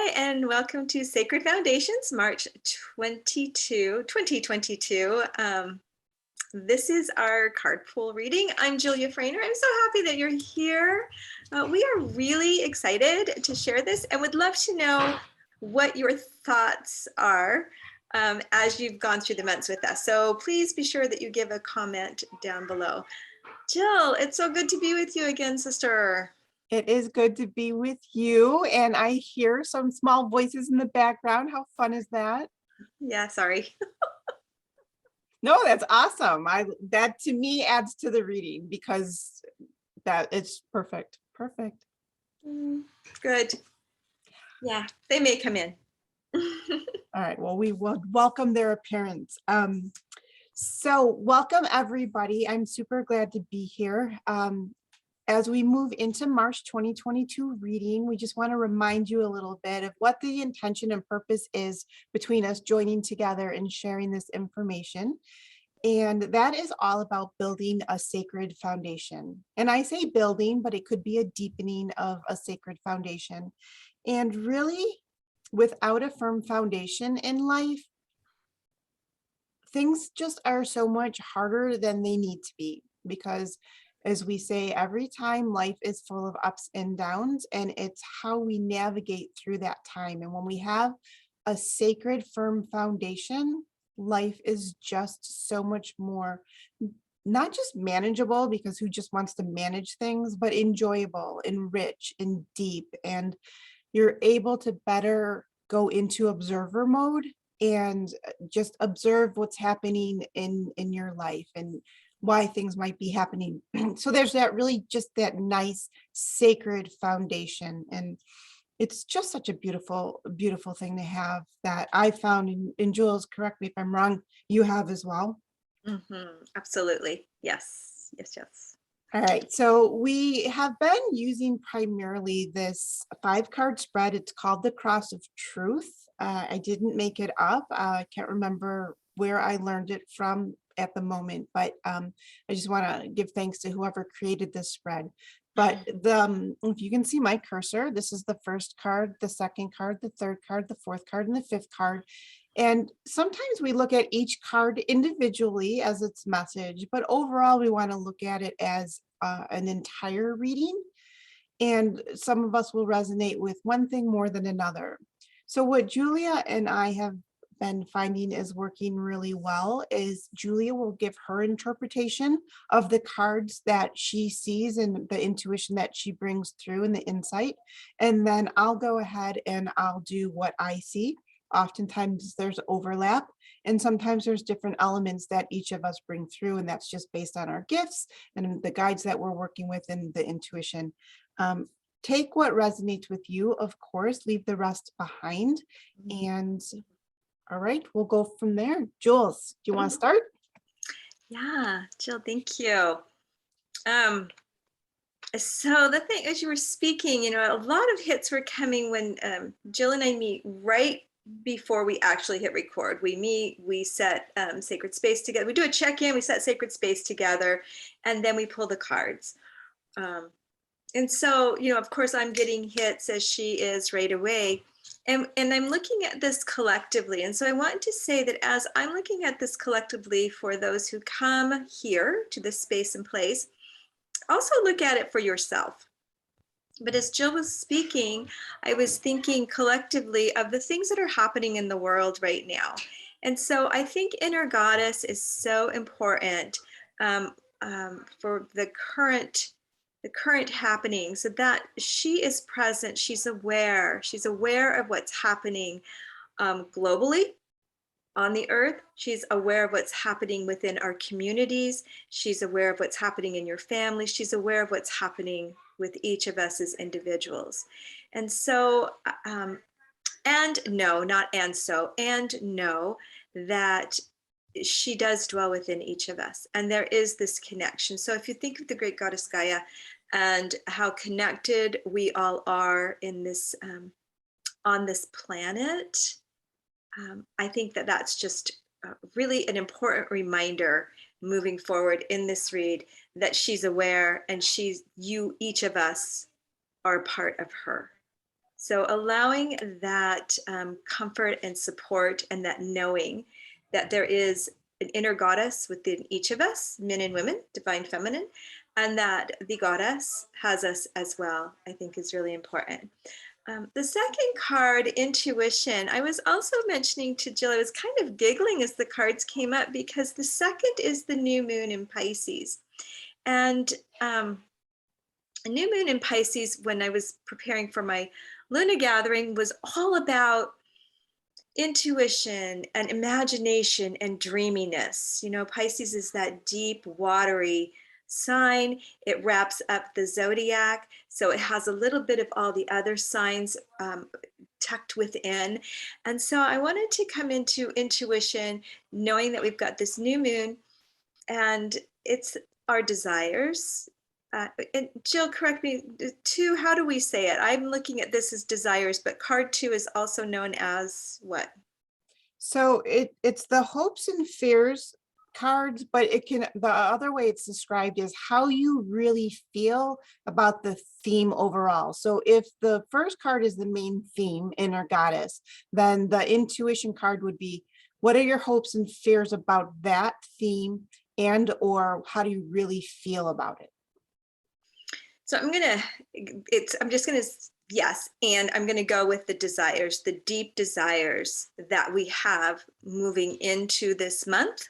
Hi, and welcome to Sacred Foundations, March 2022. This is our card pool reading. I'm Julia Frainer. I'm so happy that you're here. We are really excited to share this and would love to know what your thoughts are as you've gone through the months with us. So please be sure that you give a comment down below. Jill, it's so good to be with you again, sister. It is good to be with you, and I hear some small voices in the background. How fun is that? Yeah, sorry. No, that's awesome. That to me adds to the reading because that it's perfect. Perfect. Good. Yeah, they may come in. All right. Well, we will welcome their appearance. So welcome everybody. I'm super glad to be here. As we move into March 2022 reading, we just want to remind you a little bit of what the intention and purpose is between us joining together and sharing this information. And that is all about building a sacred foundation. And I say building, but it could be a deepening of a sacred foundation. And really, without a firm foundation in life, things just are so much harder than they need to be, because as we say, every time life is full of ups and downs, and it's how we navigate through that time. And when we have a sacred, firm foundation, life is just so much more, not just manageable, because who just wants to manage things, but enjoyable and rich and deep. And you're able to better go into observer mode and just observe what's happening in your life and why things might be happening. So there's that really just that nice sacred foundation. And it's just such a beautiful, beautiful thing to have that I found in Jules, correct me if I'm wrong, you have as well. Absolutely. Yes, yes, yes. All right, so we have been using primarily this 5-card spread. It's called the Cross of Truth. I didn't make it up. I can't remember where I learned it from at the moment, but I just want to give thanks to whoever created this spread. But if you can see my cursor, this is the first card, the second card, the third card, the fourth card, and the fifth card. And sometimes we look at each card individually as its message, but overall we want to look at it as an entire reading. And some of us will resonate with one thing more than another. So what Julia and I have been finding is working really well is Julia will give her interpretation of the cards that she sees and the intuition that she brings through and the insight. And then I'll go ahead and I'll do what I see. Oftentimes there's overlap, and sometimes there's different elements that each of us bring through, and that's just based on our gifts and the guides that we're working with and the intuition. Take what resonates with you, of course, leave the rest behind. And all right, we'll go from there. Jules, do you want to start? Yeah, Jill, thank you. So the thing, as you were speaking, a lot of hits were coming when Jill and I meet right before we actually hit record. We meet, we set sacred space together. We do a check-in, we set sacred space together, and then we pull the cards. And so, of course, I'm getting hits as she is right away. And I'm looking at this collectively. And so I want to say that as I'm looking at this collectively for those who come here to this space and place, also look at it for yourself. But as Jill was speaking, I was thinking collectively of the things that are happening in the world right now. And so I think inner goddess is so important for the current happening, so that she is present, she's aware of what's happening globally on the earth. She's aware of what's happening within our communities. She's aware of what's happening in your family. She's aware of what's happening with each of us as individuals. And so, and know that she does dwell within each of us, and there is this connection. So if you think of the great goddess Gaia and how connected we all are in this on this planet, I think that that's just really an important reminder moving forward in this read, that she's aware, and each of us are part of her. So allowing that comfort and support and that knowing that there is an inner goddess within each of us, men and women, divine feminine, and that the goddess has us as well, I think is really important. The second card, intuition, I was also mentioning to Jill, I was kind of giggling as the cards came up because the second is the new moon in Pisces. And a new moon in Pisces, when I was preparing for my Luna gathering, was all about intuition and imagination and dreaminess. You know, Pisces is that deep, watery sign. It wraps up the zodiac. So it has a little bit of all the other signs tucked within. And so I wanted to come into intuition, knowing that we've got this new moon and it's our desires. And Jill, correct me, two, how do we say it? I'm looking at this as desires, but card two is also known as what? So it's the hopes and fears cards, but it can, the other way it's described is how you really feel about the theme overall. So if the first card is the main theme, inner goddess, then the intuition card would be, what are your hopes and fears about that theme, and or how do you really feel about it? So I'm just gonna, yes, and I'm gonna go with the desires, the deep desires that we have moving into this month,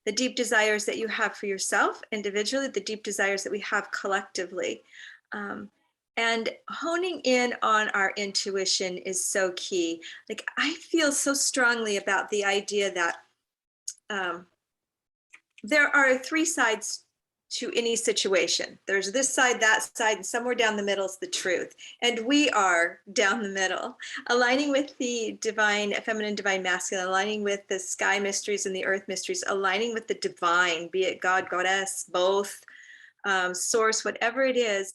the deep desires that you have for yourself individually, the deep desires that we have collectively. And honing in on our intuition is so key. Like, I feel so strongly about the idea that there are three sides to any situation. There's this side, that side, and somewhere down the middle is the truth. And we are down the middle, aligning with the divine feminine, divine masculine, aligning with the sky mysteries and the earth mysteries, aligning with the divine, be it God, goddess, both, source, whatever it is,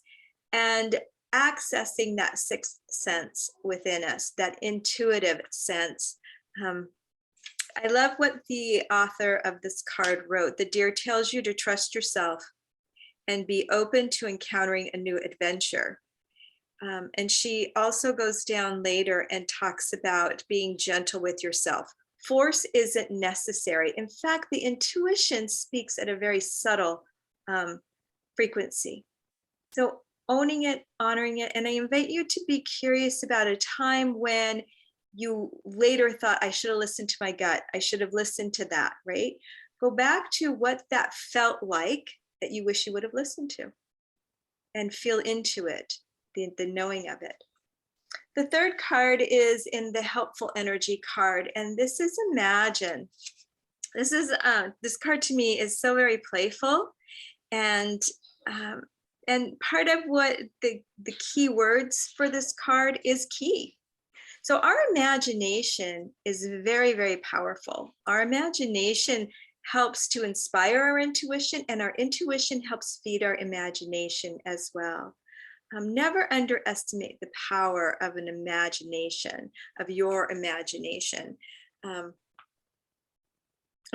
and accessing that sixth sense within us, that intuitive sense. I love what the author of this card wrote. The deer tells you to trust yourself and be open to encountering a new adventure. And she also goes down later and talks about being gentle with yourself. Force isn't necessary. In fact, the intuition speaks at a very subtle frequency. So owning it, honoring it, and I invite you to be curious about a time when you later thought, I should have listened to my gut. I should have listened to that, right? Go back to what that felt like that you wish you would have listened to and feel into it, the knowing of it. The third card is in the helpful energy card, and this is imagine. This card to me is so very playful, and part of what the key words for this card is key. So our imagination is very, very powerful. Our imagination helps to inspire our intuition, and our intuition helps feed our imagination as well. Never underestimate the power of an imagination, of your imagination. I'm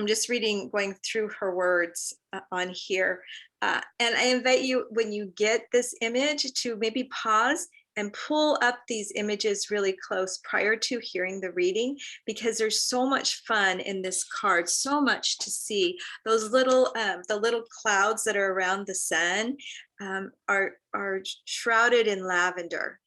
just going through her words on here. And I invite you, when you get this image, to maybe pause and pull up these images really close prior to hearing the reading, because there's so much fun in this card, so much to see. Those little, the little clouds that are around the sun are shrouded in lavender.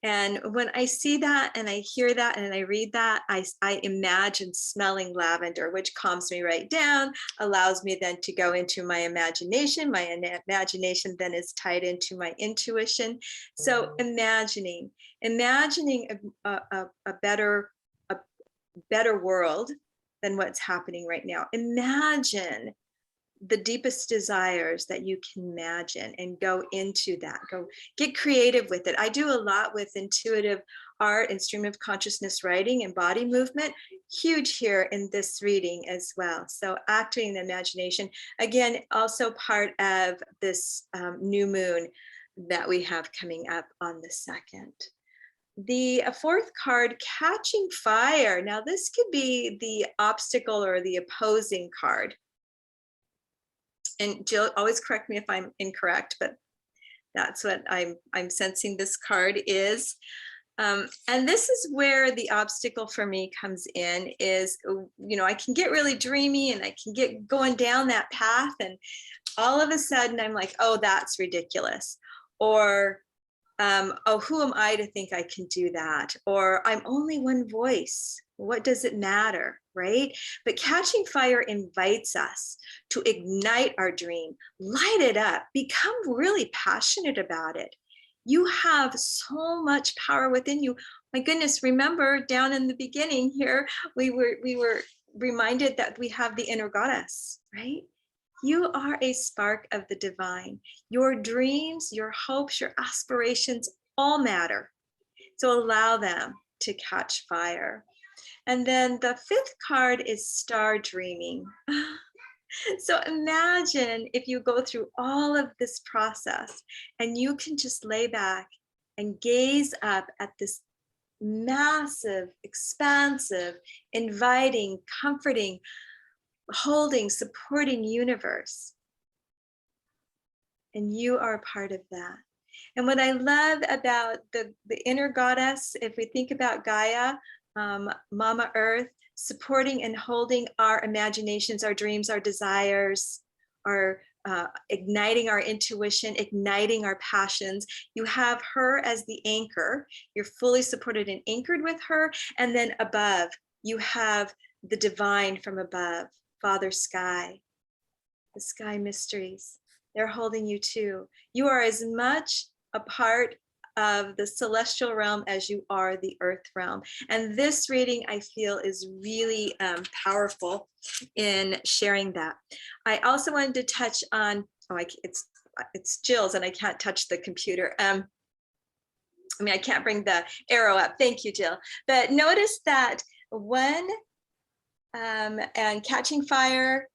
And when I see that and I hear that and I read that, I imagine smelling lavender, which calms me right down, allows me then to go into my imagination. My imagination then is tied into my intuition. So imagining a better world than what's happening right now. Imagine the deepest desires that you can imagine and go into that. Go get creative with it. I do a lot with intuitive art and stream of consciousness writing and body movement. Huge here in this reading as well. So activating the imagination, again, also part of this new moon that we have coming up on the 2nd. The fourth card, catching fire. Now this could be the obstacle or the opposing card. And Jill, always correct me if I'm incorrect, but that's what I'm sensing this card is. And this is where the obstacle for me comes in is, I can get really dreamy and I can get going down that path. And all of a sudden I'm like, oh, that's ridiculous. Or, oh, who am I to think I can do that? Or I'm only one voice. What does it matter? Right? But Catching Fire invites us to ignite our dream, light it up, become really passionate about it. You have so much power within you. My goodness, remember down in the beginning here, we were reminded that we have the inner goddess, right? You are a spark of the divine. Your dreams, your hopes, your aspirations all matter. So allow them to catch fire. And then the fifth card is Star Dreaming. So imagine if you go through all of this process and you can just lay back and gaze up at this massive, expansive, inviting, comforting, holding, supporting universe. And you are a part of that. And what I love about the inner goddess, if we think about Gaia, Mama Earth, supporting and holding our imaginations, our dreams, our desires, our igniting our intuition, igniting our passions. You have her as the anchor. You're fully supported and anchored with her. And then above, you have the divine from above, Father Sky, the sky mysteries. They're holding you too. You are as much a part of the celestial realm as you are the earth realm. And this reading, I feel, is really powerful in sharing that. I also wanted to touch on, it's Jill's and I can't touch the computer. I can't bring the arrow up. Thank you, Jill. But notice that one and Catching Fire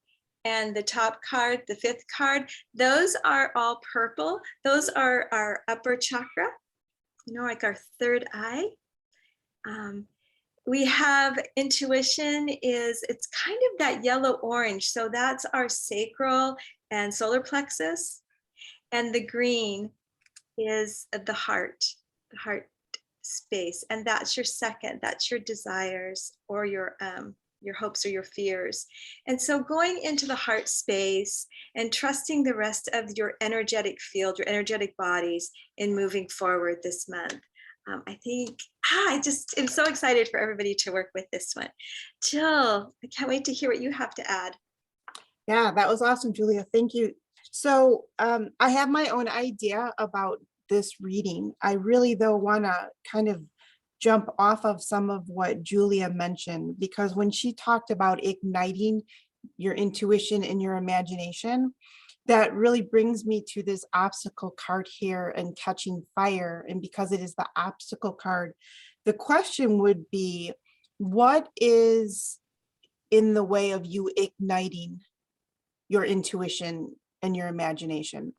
and the top card, the fifth card, those are all purple. Those are our upper chakra, like our third eye. We have intuition it's kind of that yellow orange. So that's our sacral and solar plexus. And the green is the heart space. And that's your second, that's your desires or your hopes or your fears. And so going into the heart space and trusting the rest of your energetic field, your energetic bodies in moving forward this month. I think, I just am so excited for everybody to work with this one. Jill, I can't wait to hear what you have to add. Yeah, that was awesome, Julia. Thank you. So I have my own idea about this reading. I really, though, want to kind of jump off of some of what Julia mentioned, because when she talked about igniting your intuition and your imagination, that really brings me to this obstacle card here and Catching Fire. And because it is the obstacle card, the question would be, what is in the way of you igniting your intuition and your imagination?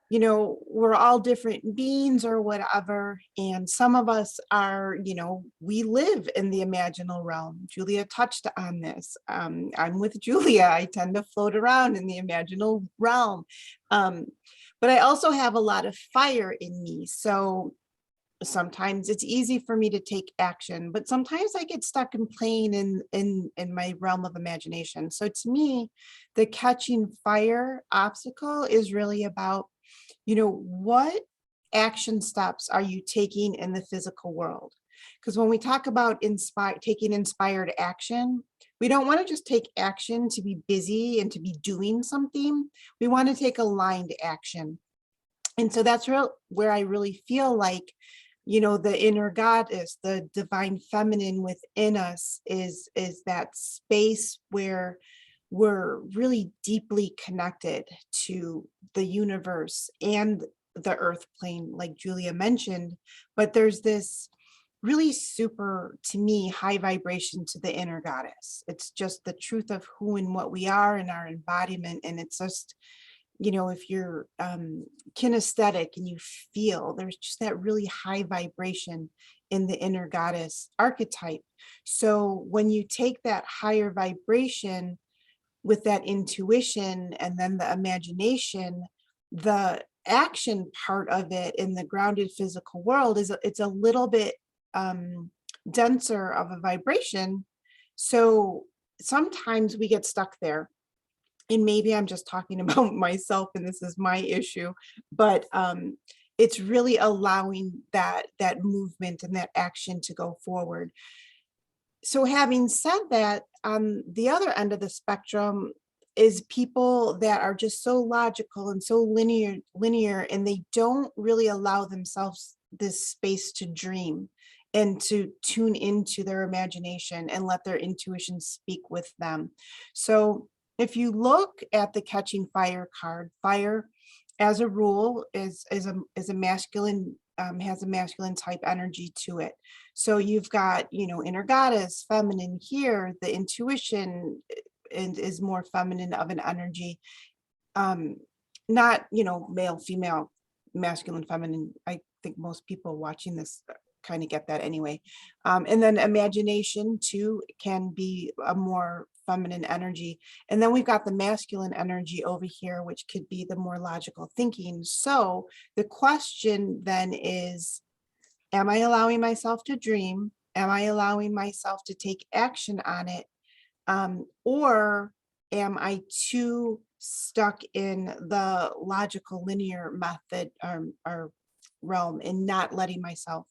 We're all different beings or whatever. And some of us are, we live in the imaginal realm. Julia touched on this. I'm with Julia. I tend to float around in the imaginal realm. But I also have a lot of fire in me. So sometimes it's easy for me to take action, but sometimes I get stuck in playing in my realm of imagination. So to me, the Catching Fire obstacle is really about, what action steps are you taking in the physical world? Because when we talk about taking inspired action, we don't want to just take action to be busy and to be doing something. We want to take aligned action. And so that's where I really feel like, the inner goddess, the divine feminine within us is that space where we're really deeply connected to the universe and the earth plane, like Julia mentioned. But there's this really super, to me, high vibration to the inner goddess. It's just the truth of who and what we are and our embodiment. And it's just, if you're kinesthetic and you feel, there's just that really high vibration in the inner goddess archetype. So when you take that higher vibration with that intuition and then the imagination, the action part of it in the grounded physical world is it's a little bit denser of a vibration. So sometimes we get stuck there. And maybe I'm just talking about myself and this is my issue, but it's really allowing that movement and that action to go forward. So having said that, on the other end of the spectrum is people that are just so logical and so linear, and they don't really allow themselves this space to dream and to tune into their imagination and let their intuition speak with them. So if you look at the Catching Fire card, fire as a rule is a masculine, has a masculine type energy to it. So you've got, inner goddess, feminine here, the intuition and is more feminine of an energy. Not, male, female, masculine, feminine. I think most people watching this kind of get that anyway. And then imagination too can be a more feminine energy. And then we've got the masculine energy over here, which could be the more logical thinking. So the question then is, am I allowing myself to dream? Am I allowing myself to take action on it? Or am I too stuck in the logical linear method or realm and not letting myself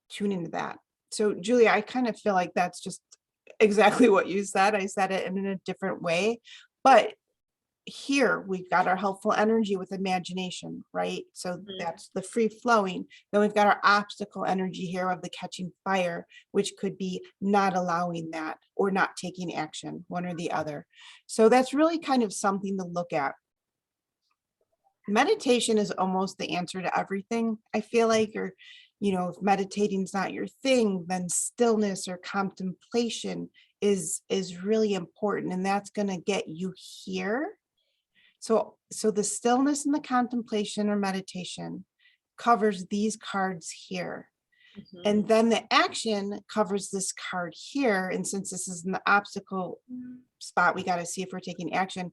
tune into that? So Julia, I kind of feel like that's just exactly what you said. I said it in a different way, but here we've got our helpful energy with imagination, right? So that's the free flowing. Then we've got our obstacle energy here of the catching fire, which could be not allowing that or not taking action, one or the other. So that's really kind of something to look at. Meditation is almost the answer to everything, I feel like, or if meditating is not your thing, then stillness or contemplation is really important, and that's going to get you here. So the stillness and the contemplation or meditation covers these cards here. And then the action covers this card here. And since this is in the obstacle spot, we got to see if we're taking action.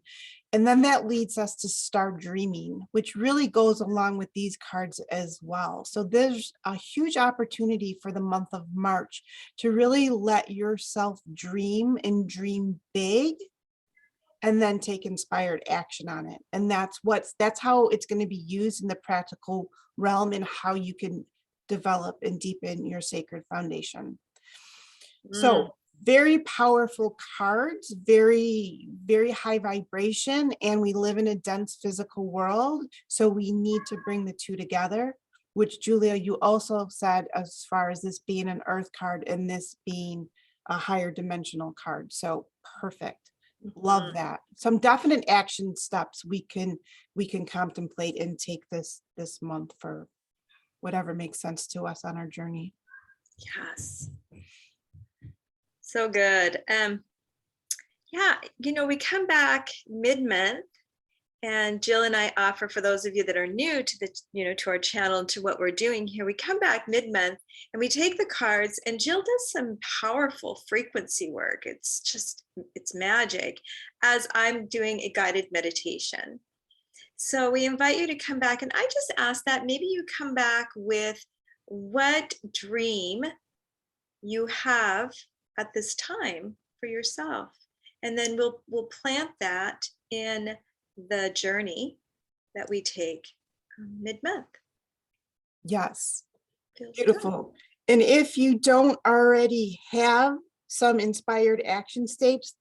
And then that leads us to start dreaming, which really goes along with these cards as well. So there's a huge opportunity for the month of March to really let yourself dream and dream big, and then take inspired action on it. And that's how it's going to be used in the practical realm and how you can develop and deepen your sacred foundation. So very powerful cards, very, very high vibration, and we live in a dense physical world. So we need to bring the two together, which Julia, you also said, as far as this being an earth card and this being a higher dimensional card. So perfect. Love that. Some definite action steps we can contemplate and take this month for whatever makes sense to us on our journey. Yes. So good. Yeah, we come back mid-month, and Jill and I offer, for those of you that are new to the, to our channel, to what we're doing here, we come back mid-month and we take the cards, and Jill does some powerful frequency work. It's magic, as I'm doing a guided meditation. So we invite you to come back, and I just ask that maybe you come back with what dream you have at this time for yourself. And then we'll plant that in the journey that we take mid-month. Yes. Feels Beautiful. Good. And if you don't already have some inspired action steps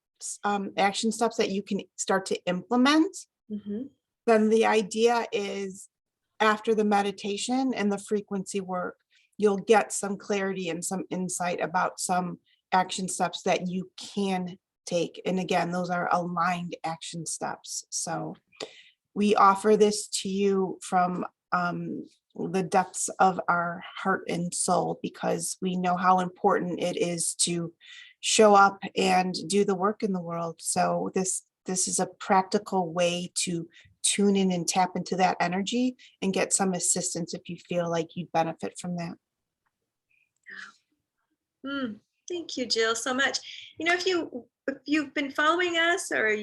that you can start to implement, then the idea is after the meditation and the frequency work, you'll get some clarity and some insight about some action steps that you can take. And again, those are aligned action steps. So we offer this to you from the depths of our heart and soul, because we know how important it is to show up and do the work in the world. So this is a practical way to tune in and tap into that energy and get some assistance if you feel like you'd benefit from that. Thank you, Jill, so much. If you've been following us, or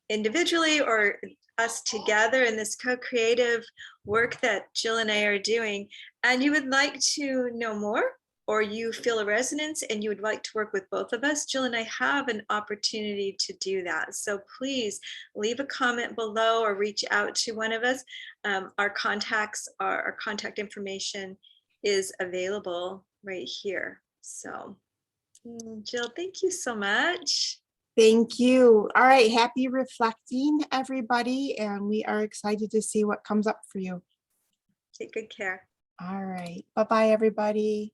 individually or us together in this co-creative work that Jill and I are doing, and you would like to know more, or you feel a resonance and you would like to work with both of us, Jill and I have an opportunity to do that. So please leave a comment below or reach out to one of us. Our contact information is available right here. So Jill, thank you so much. Thank you. All right. Happy reflecting, everybody. And we are excited to see what comes up for you. Take good care. All right. Bye-bye, everybody.